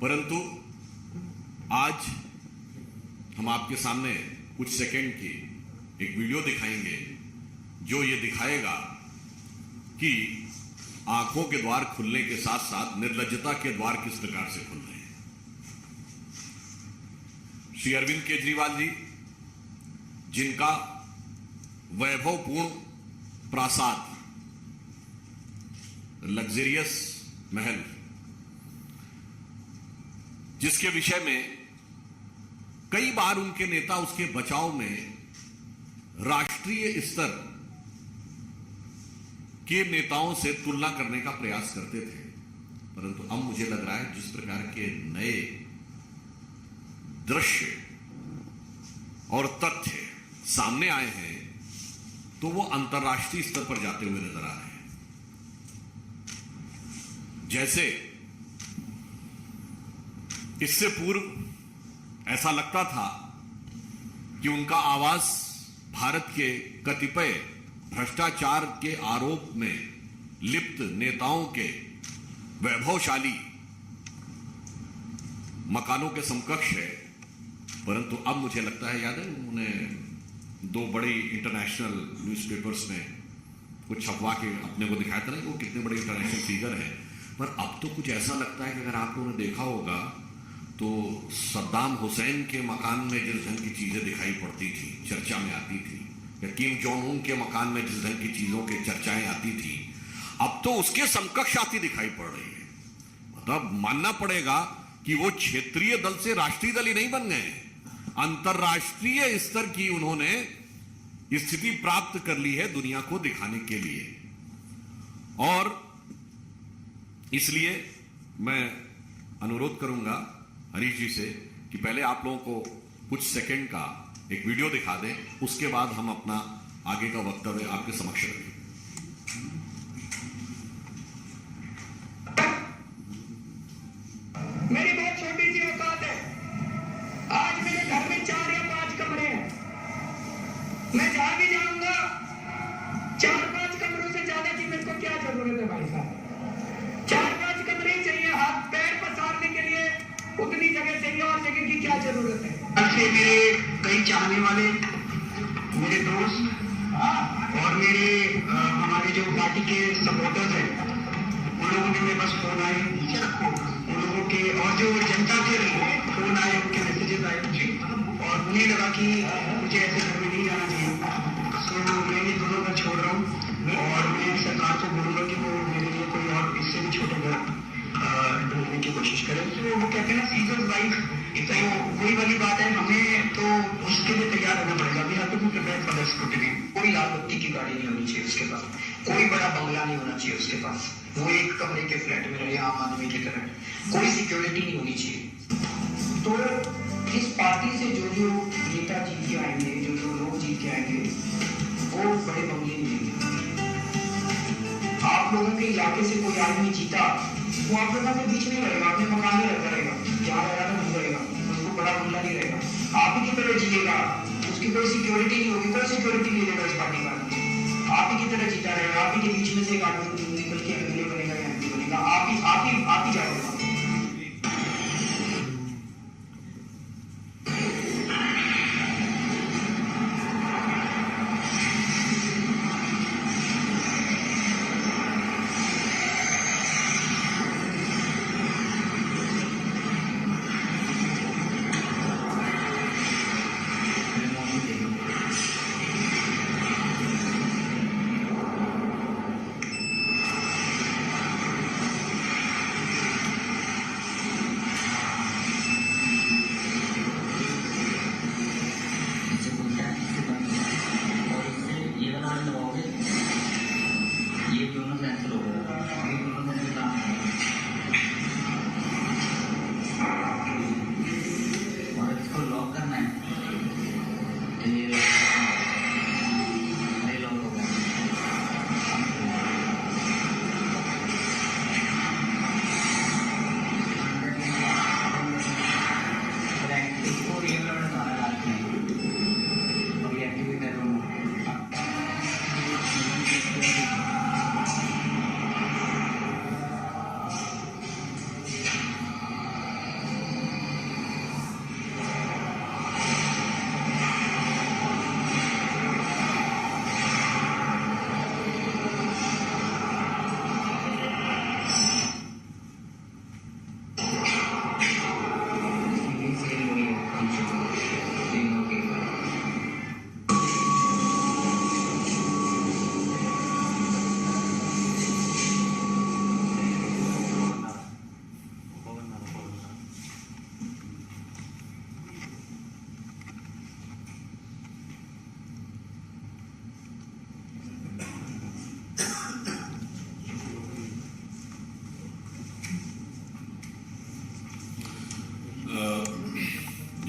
परंतु आज हम आपके सामने कुछ सेकंड की एक वीडियो दिखाएंगे जो ये दिखाएगा कि आंखों के द्वार खुलने के साथ साथ निर्लज्जता के द्वार किस प्रकार से खुल रहे हैं। श्री अरविंद केजरीवाल जी, जिनका वैभवपूर्ण प्रासाद, लग्जरियस महल, जिसके विषय में कई बार उनके नेता उसके बचाव में राष्ट्रीय स्तर के नेताओं से तुलना करने का प्रयास करते थे, परंतु अब मुझे लग रहा है जिस प्रकार के नए दृश्य और तथ्य सामने आए हैं तो वो अंतर्राष्ट्रीय स्तर पर जाते हुए नजर आ रहे हैं। जैसे इससे पूर्व ऐसा लगता था कि उनका आवाज भारत के कतिपय भ्रष्टाचार के आरोप में लिप्त नेताओं के वैभवशाली मकानों के समकक्ष है, परंतु अब मुझे लगता है, याद है उन्होंने दो बड़ी इंटरनेशनल न्यूज़पेपर्स में कुछ छपवा के अपने को दिखाया था ना, वो कितने बड़े इंटरनेशनल फिगर हैं। पर अब तो कुछ ऐसा लगता है कि अगर आप लोगों ने देखा होगा तो सद्दाम हुसैन के मकान में जिस ढंग की चीजें दिखाई पड़ती थी, चर्चा में आती थी, या किम जोंग उन के मकान में जिस ढंग की चीजों की चर्चाएं आती थी, अब तो उसके समकक्ष आती दिखाई पड़ रही है। मतलब मानना पड़ेगा कि वो क्षेत्रीय दल से राष्ट्रीय दल ही नहीं बन गए, अंतरराष्ट्रीय स्तर की उन्होंने स्थिति प्राप्त कर ली है दुनिया को दिखाने के लिए। और इसलिए मैं अनुरोध करूंगा हरीश जी से कि पहले आप लोगों को कुछ सेकंड का एक वीडियो दिखा दें, उसके बाद हम अपना आगे का वक्तव्य आपके समक्ष रखें। मेरी बहुत छोटी सी औकात है। आज मेरे घर में 4 या 5 कमरे हैं। मैं जहां भी जाऊंगा 4-5 कमरों से ज्यादा की मेरे को क्या जरूरत है भाई साहब? 4-5 कमरे ही चाहिए, हाथ पैर पसारने के लिए उतनी जगह चाहिए, और जगह की क्या जरूरत है? ऐसे मेरे कई चाहने वाले, मेरे दोस्त और मेरे हमारे जो पार्टी के सपोर्टर्स हैं, उन लोगों ने मेरे पास फोन आए, उन लोगों के और जो जनता के फोन आए, उनके मैसेजेस आए और उन्हें लगा कि मुझे ऐसे घर में नहीं जाना चाहिए। तो मैं ये दोनों घर छोड़ रहा हूँ और मैं सरकार को बोलूंगा कि वो मेरे लिए कोई और इससे भी छोटे घर ढूंढने की कोशिश करें। तो वो कहते हैं ना, सीजर्स लाइफ, तो वही वाली बात है, हमें तो उसके लिए तैयार होना पड़ेगा। अभी हाथ में प्रिपेयर फॉर द स्क्रूटिनी। कोई लाल बत्ती की गाड़ी नहीं होनी चाहिए उसके पास, कोई बड़ा बंगला नहीं होना चाहिए उसके पास, वो एक कमरे के फ्लैट में रहे आम आदमी की तरह, कोई सिक्योरिटी नहीं होनी चाहिए। तो इस पार्टी से जो नेता जीत के आएंगे, जो लोग जीत के आएंगे, वो बड़े बंगले मिलेंगे। आप लोगों के इलाके से कोई आदमी जीता, वो आप लोगों के बीच में रहेगा, अपने मकान में रहता रहेगा, जहाँ रहेगा तो नहीं रहेगा, उसको बड़ा बंगला नहीं रहेगा, आप ही की तरह जिएगा, उसकी कोई सिक्योरिटी नहीं होगी, कोई सिक्योरिटी नहीं देगा इस पार्टी का, आप ही की तरह जीता रहेगा, आप ही के बीच में से एक आदमी निकल के एमएलए बनेगा या एमपी बनेगा, आप ही जाओगे।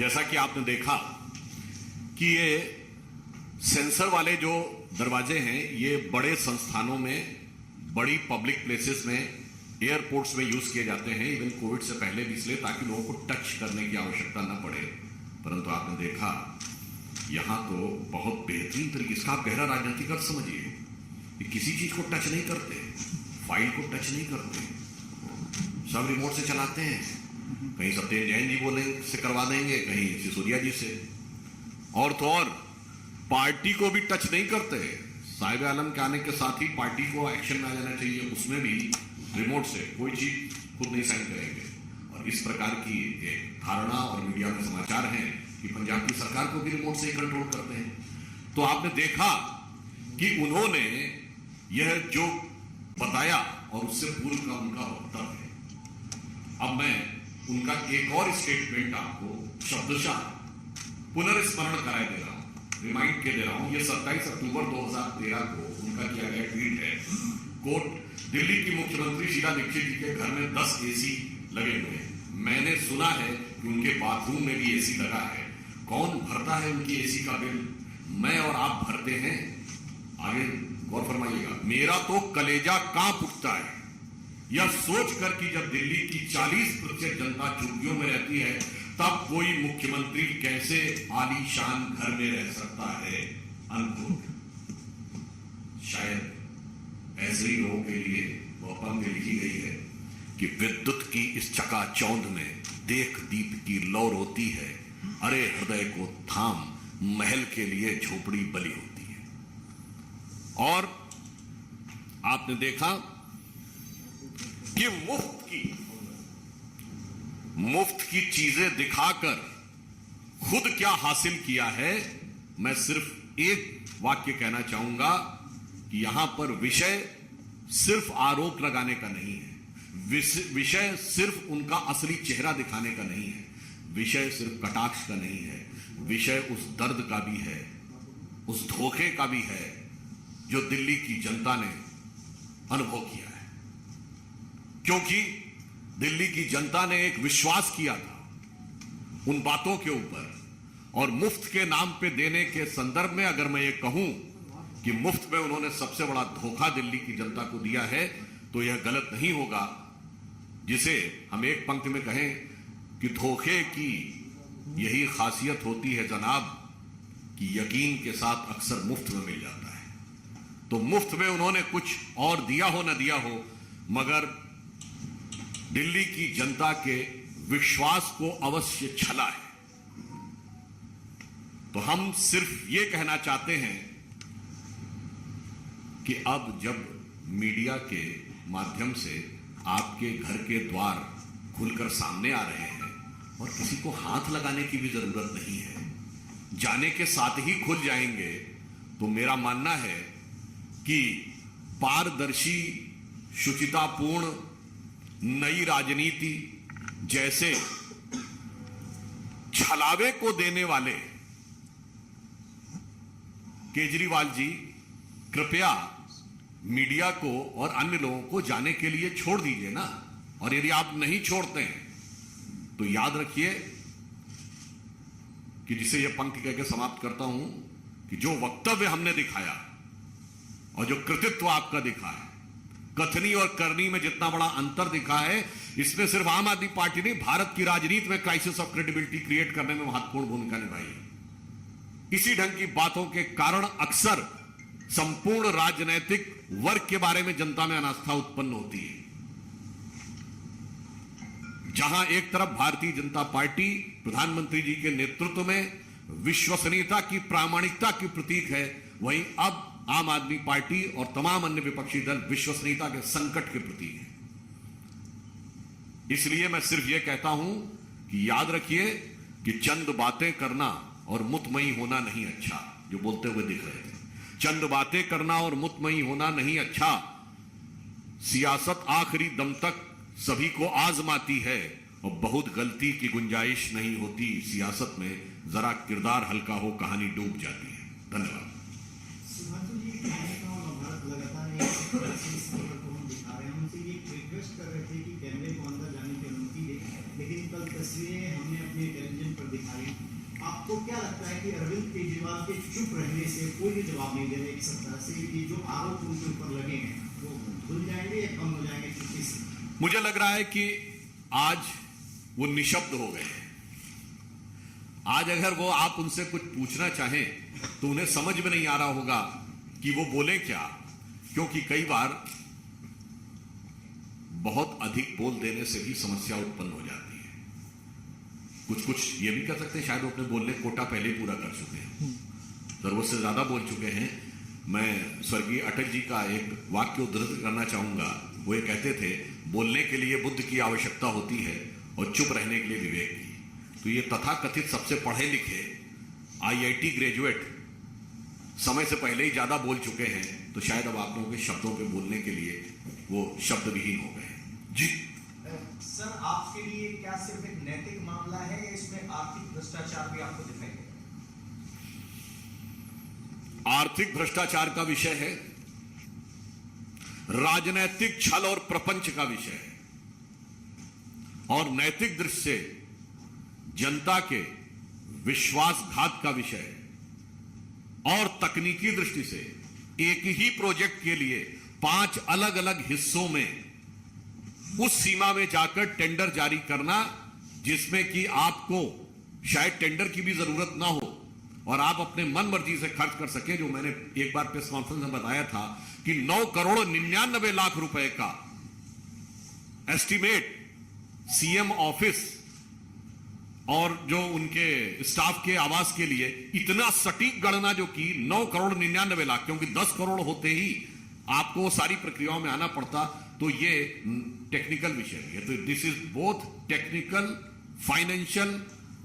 जैसा कि आपने देखा कि ये सेंसर वाले जो दरवाजे हैं ये बड़े संस्थानों में, बड़ी पब्लिक प्लेसेस में, एयरपोर्ट्स में यूज किए जाते हैं, इवन कोविड से पहले भी, इसलिए ताकि लोगों को टच करने की आवश्यकता न पड़े। परंतु आपने देखा यहां तो बहुत बेहतरीन तरीके, इसका आप गहरा राजनीतिक अर्थ समझिए कि किसी चीज को टच नहीं करते, फाइल को टच नहीं करते, सब रिमोट से चलाते हैं। कहीं सत्येंद्र जैन जी बोले से करवा देंगे, कहीं सिसोदिया जी से, और तो और पार्टी को भी टच नहीं करते। साहिब आलम के आने के साथ ही पार्टी को एक्शन में आ जाना चाहिए, उसमें भी रिमोट से कोई चीज खुद नहीं साइन करेंगे। और इस प्रकार की एक धारणा और मीडिया में समाचार हैं कि पंजाब की सरकार को भी रिमोट से ही कंट्रोल करते हैं। तो आपने देखा कि उन्होंने यह जो बताया और उससे पूर्व का उनका वक्तव्य है। अब मैं उनका एक और स्टेटमेंट आपको शब्दशः पुनर्स्मरण कराए दे रहा हूं, रिमाइंड के दे रहा हूं। यह 27 अक्टूबर 2013 को उनका किया गया ट्वीट है। कोट, दिल्ली की मुख्यमंत्री शीला दीक्षित जी के घर में 10 एसी लगे हुए हैं। मैंने सुना है कि उनके बाथरूम में भी एसी लगा है। कौन भरता है उनकी एसी का बिल? मैं और आप भरते हैं? आगे गौर फरमाइएगा। मेरा तो कलेजा कांप उठता है यह सोचकर कि जब दिल्ली की 40% जनता झुग्गियों में रहती है तब कोई मुख्यमंत्री कैसे आलीशान घर में रह सकता है। अनकोट। शायद ऐसे ही लोगों के लिए वो पंक्ति लिखी गई है कि विद्युत की इस चकाचौंध में देख दीप की लौ रोती है, अरे हृदय को थाम महल के लिए झोपड़ी बली होती है। और आपने देखा कि मुफ्त की चीजें दिखाकर खुद क्या हासिल किया है। मैं सिर्फ एक वाक्य कहना चाहूंगा कि यहां पर विषय सिर्फ आरोप लगाने का नहीं है, विषय सिर्फ उनका असली चेहरा दिखाने का नहीं है, विषय सिर्फ कटाक्ष का नहीं है, विषय उस दर्द का भी है, उस धोखे का भी है जो दिल्ली की जनता ने अनुभव किया है। क्योंकि दिल्ली की जनता ने एक विश्वास किया था उन बातों के ऊपर, और मुफ्त के नाम पे देने के संदर्भ में अगर मैं ये कहूं कि मुफ्त में उन्होंने सबसे बड़ा धोखा दिल्ली की जनता को दिया है तो यह गलत नहीं होगा। जिसे हम एक पंक्ति में कहें कि धोखे की यही खासियत होती है जनाब कि यकीन के साथ अक्सर मुफ्त में मिल जाता है। तो मुफ्त में उन्होंने कुछ और दिया हो न दिया हो, मगर दिल्ली की जनता के विश्वास को अवश्य छला है। तो हम सिर्फ ये कहना चाहते हैं कि अब जब मीडिया के माध्यम से आपके घर के द्वार खुलकर सामने आ रहे हैं और किसी को हाथ लगाने की भी जरूरत नहीं है, जाने के साथ ही खुल जाएंगे, तो मेरा मानना है कि पारदर्शी, शुचितापूर्ण नई राजनीति जैसे छलावे को देने वाले केजरीवाल जी कृपया मीडिया को और अन्य लोगों को जाने के लिए छोड़ दीजिए ना। और यदि आप नहीं छोड़ते हैं तो याद रखिए कि जिसे यह पंक्ति कहकर समाप्त करता हूं कि जो वक्तव्य हमने दिखाया और जो कृतित्व आपका दिखा है, कथनी और करनी में जितना बड़ा अंतर दिखा है, इसमें सिर्फ आम आदमी पार्टी ने भारत की राजनीति में क्राइसिस ऑफ क्रेडिबिलिटी क्रिएट करने में महत्वपूर्ण भूमिका निभाई है। इसी ढंग की बातों के कारण अक्सर संपूर्ण राजनीतिक वर्ग के बारे में जनता में अनास्था उत्पन्न होती है। जहां एक तरफ भारतीय जनता पार्टी प्रधानमंत्री जी के नेतृत्व में विश्वसनीयता की, प्रामाणिकता की प्रतीक है, वहीं अब आम आदमी पार्टी और तमाम अन्य विपक्षी दल विश्वसनीयता के संकट के प्रतीक है। इसलिए मैं सिर्फ यह कहता हूं कि याद रखिए कि चंद बातें करना और मुतमई होना नहीं अच्छा, जो बोलते हुए दिख रहे थे, चंद बातें करना और मुतमई होना नहीं अच्छा। सियासत आखिरी दम तक सभी को आजमाती है और बहुत गलती की गुंजाइश नहीं होती सियासत में, जरा किरदार हल्का हो कहानी डूब जाती है। धन्यवाद। कर रहे थे कि कैमरे को अंदर जाने की अनुमति दे, लेकिन कल तस्वीरें हमने अपने टेलीविजन पर दिखाई। आपको क्या लगता है कि अरविंद केजरीवाल के चुप रहने से, कोई भी जवाब नहीं देने की सत्ता से, ये जो आरोप उनके ऊपर लगे हैं वो धुल जाएंगे या कम हो जाएंगे चुप्पी से? मुझे लग रहा है कि आज वो निशब्द हो गए हैं। आज अगर वो आप उनसे कुछ पूछना चाहें तो उन्हें समझ में नहीं आ रहा होगा कि वो बोले क्या, क्योंकि कई बार बहुत अधिक बोल देने से भी समस्या उत्पन्न हो जाती है। कुछ ये भी कह सकते हैं शायद वो अपने बोलने कोटा पहले ही पूरा कर चुके हैं, जरूरत से ज्यादा बोल चुके हैं। मैं स्वर्गीय अटल जी का एक वाक्य उद्धृत करना चाहूंगा। वो ये कहते थे, बोलने के लिए बुद्ध की आवश्यकता होती है और चुप रहने के लिए विवेक की। तो ये तथाकथित सबसे पढ़े लिखे IIT ग्रेजुएट समय से पहले ही ज्यादा बोल चुके हैं, तो शायद अब आप लोगों के शब्दों पे बोलने के लिए वो शब्द विहीन हो गए। जी सर, आपके लिए क्या सिर्फ एक नैतिक मामला है या इसमें आर्थिक भ्रष्टाचार भी आपको दिखाई देगा? आर्थिक भ्रष्टाचार का विषय है, राजनैतिक छल और प्रपंच का विषय है, और नैतिक दृष्टि से जनता के विश्वासघात का विषय है, और तकनीकी दृष्टि से एक ही प्रोजेक्ट के लिए 5 अलग अलग हिस्सों में उस सीमा में जाकर टेंडर जारी करना जिसमें कि आपको शायद टेंडर की भी जरूरत ना हो और आप अपने मन मर्जी से खर्च कर सके। जो मैंने एक बार प्रेस कॉन्फ्रेंस में बताया था कि 9 करोड़ 99 लाख रुपए का एस्टीमेट CM ऑफिस और जो उनके स्टाफ के आवास के लिए इतना सटीक गणना जो की 9 करोड़ 99 लाख, क्योंकि 10 करोड़ होते ही आपको सारी प्रक्रियाओं में आना पड़ता। तो ये टेक्निकल विषय है। तो this is both technical, financial,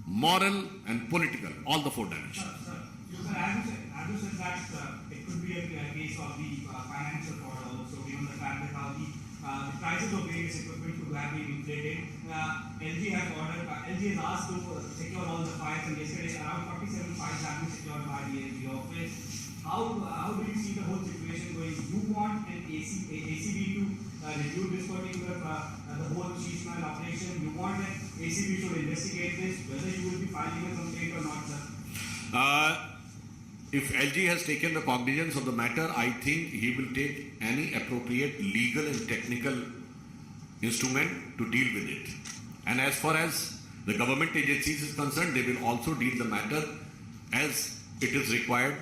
moral and political, all the 4 dimensions. As you said that it could be a case of the financial fraud also, given the fact that how the prices of various equipment could have been inflated. LG has asked to secure all the files, and yesterday around 47 files have been secured by the LG office. How do you see the whole situation going? You want an ACB to review this particular the whole Sheeshman operation. You want an ACB to investigate this, whether you will be filing a complaint or not, sir? If LG has taken the cognizance of the matter, I think he will take any appropriate legal and technical instrument to deal with it. And as far as the government agencies is concerned, they will also deal the matter as it is required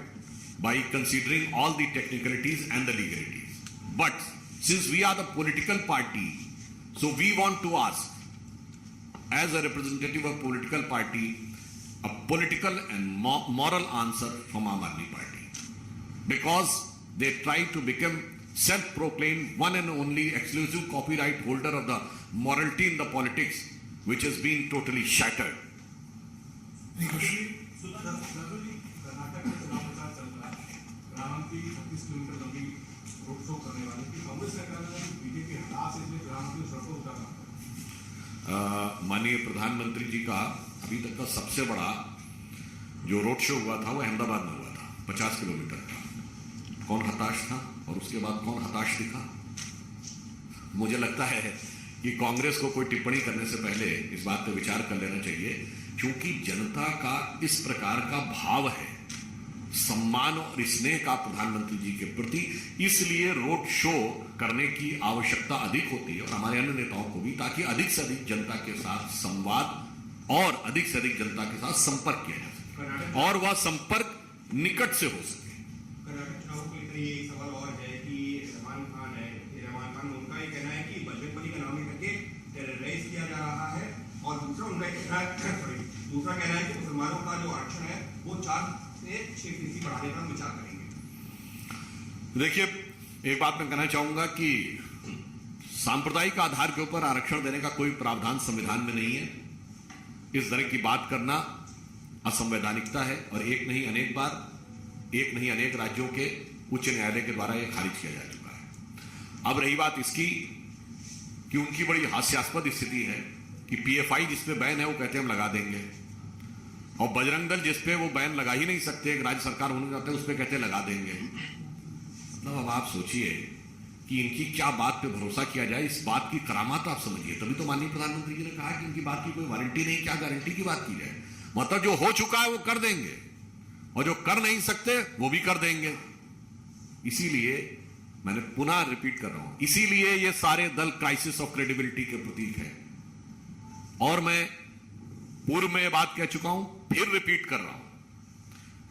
by considering all the technicalities and the legalities. But since we are the political party, so we want to ask, as a representative of political party, a political and moral answer from Aam Aadmi Party, because they try to become self-proclaimed one and only exclusive copyright holder of the morality in the politics, which has been totally shattered. माननीय प्रधानमंत्री जी का अभी तक का सबसे बड़ा जो road show हुआ था वो अहमदाबाद में हुआ था, 50 किलोमीटर का। कौन हताश था और उसके बाद कौन हताश दिखा? मुझे लगता है कि कांग्रेस को कोई टिप्पणी करने से पहले इस बात पर विचार कर लेना चाहिए, क्योंकि जनता का इस प्रकार का भाव है, सम्मान और स्नेह का प्रधानमंत्री जी के प्रति, इसलिए रोड शो करने की आवश्यकता अधिक होती है, और हमारे अन्य नेताओं को भी, ताकि अधिक से अधिक जनता के साथ संवाद और अधिक से अधिक जनता के साथ संपर्क किया जा सके और वह संपर्क निकट से हो सके। कर्नाटक चुनाव को लेकर ये सवाल और है कि रहमान खान उनका ये कहना है कि बजरंगबली का नाम करके टेरराइज किया जा रहा है, और दूसरा कहना है कि मुसलमानों का जो आरक्षण है वो 4 से 6% बढ़ाने का विचार करेंगे। देखिए, एक बात मैं कहना चाहूंगा कि सांप्रदायिक आधार के ऊपर आरक्षण देने का कोई प्रावधान संविधान में नहीं है। इस तरह की बात करना असंवैधानिकता है, और एक नहीं अनेक राज्यों के उच्च न्यायालय के द्वारा यह खारिज किया जा चुका है। अब रही बात इसकी कि उनकी बड़ी हास्यास्पद स्थिति है कि PFI जिसपे बैन है वो कहते हैं हम लगा देंगे, और बजरंग दल जिसपे वो बैन लगा ही नहीं सकते, एक राज्य सरकार होने जाते हैं उस पर कहते लगा देंगे। मतलब अब आप सोचिए कि इनकी क्या बात पे भरोसा किया जाए, इस बात की करामात आप समझिए। तभी तो माननीय प्रधानमंत्री जी ने कहा कि इनकी बात की कोई वारंटी नहीं, क्या गारंटी की बात की जाए। मतलब जो हो चुका है वो कर देंगे, और जो कर नहीं सकते वो भी कर देंगे। इसीलिए मैंने पुनः रिपीट कर रहा हूं, इसीलिए ये सारे दल क्राइसिस ऑफ क्रेडिबिलिटी के प्रतीक हैं। और मैं पूर्व में ये बात कह चुका हूं, फिर रिपीट कर रहा हूं,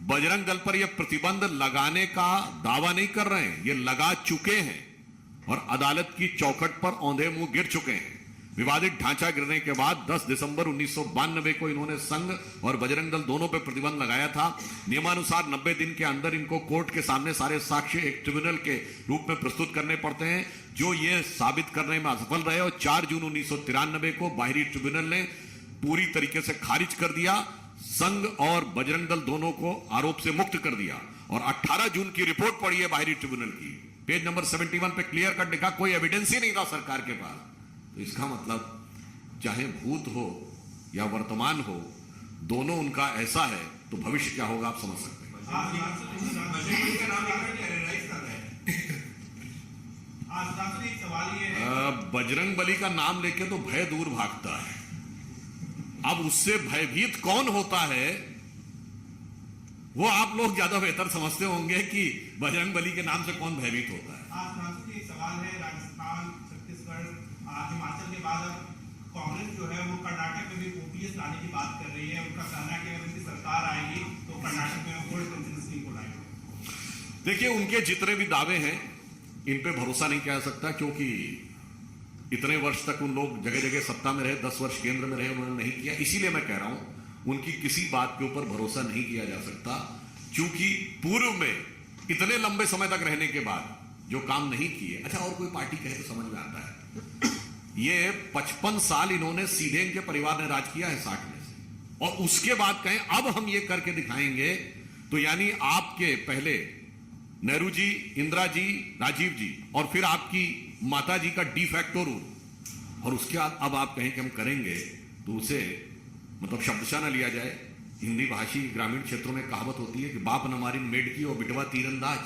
बजरंग दल पर यह प्रतिबंध लगाने का दावा नहीं कर रहे हैं, ये लगा चुके हैं और अदालत की चौखट पर औंधे मुंह गिर चुके हैं। विवादित ढांचा गिरने के बाद 10 दिसंबर 1992 को इन्होंने संघ और बजरंग दल दोनों पर प्रतिबंध लगाया था। नियमानुसार 90 दिन के अंदर इनको कोर्ट के सामने सारे साक्ष्य एक ट्रिब्यूनल के रूप में प्रस्तुत करने पड़ते हैं, जो ये साबित करने में असफल रहे। और 4 जून 1993 को बाहरी ट्रिब्यूनल ने पूरी तरीके से खारिज कर दिया, संघ और बजरंग दल दोनों को आरोप से मुक्त कर दिया। और 18 जून की रिपोर्ट पढ़ी है बाहरी ट्रिब्यूनल की, पेज नंबर 71 पे क्लियर कट लिखा, कोई एविडेंस ही नहीं था सरकार के पास। तो इसका मतलब चाहे भूत हो या वर्तमान हो, दोनों उनका ऐसा है, तो भविष्य क्या होगा आप समझ सकते हैं। बजरंगबली का नाम लेकर टेरराइज कर रहे हैं। एक सवाल ये है, बजरंगबली का नाम लेके तो भय दूर भागता है। अब उससे भयभीत कौन होता है वो आप लोग ज्यादा बेहतर समझते होंगे कि बजरंगबली के नाम से कौन भयभीत होता है। एक सवाल है, राजस्थान, छत्तीसगढ़, हिमाचल के बाद अब कांग्रेस जो है वो कर्नाटक में भी ओपीएस लाने की बात कर रही है। उनका कहना है कि अगर उनकी सरकार आएगी तो कर्नाटक में गोल्ड पेंशन स्कीम को लाएंगे। देखिए, उनके जितने भी दावे हैं इन पे भरोसा नहीं किया जा सकता, क्योंकि इतने वर्ष तक उन लोग जगह जगह सत्ता में रहे, 10 वर्ष केंद्र में रहे, उन्होंने नहीं किया। इसीलिए मैं कह रहा हूं उनकी किसी बात के ऊपर भरोसा नहीं किया जा सकता, क्योंकि पूर्व में इतने लंबे समय तक रहने के बाद जो काम नहीं किए। अच्छा, और कोई पार्टी कहे तो समझ में आता है, ये 55 साल इन्होंने सीधे इनके परिवार ने राज किया है 60 में से, और उसके बाद कहें अब हम ये करके दिखाएंगे, तो यानी आपके पहले नेहरू जी, इंदिरा जी, राजीव जी, और फिर आपकी माता जी का डी फैक्टो रूल, और उसके बाद अब आप कहें कि हम करेंगे, तो उसे मतलब शब्दशः न लिया जाए। हिंदी भाषी ग्रामीण क्षेत्रों में कहावत होती है कि बाप न मारी मेड की और बिटवा तीरंदाज।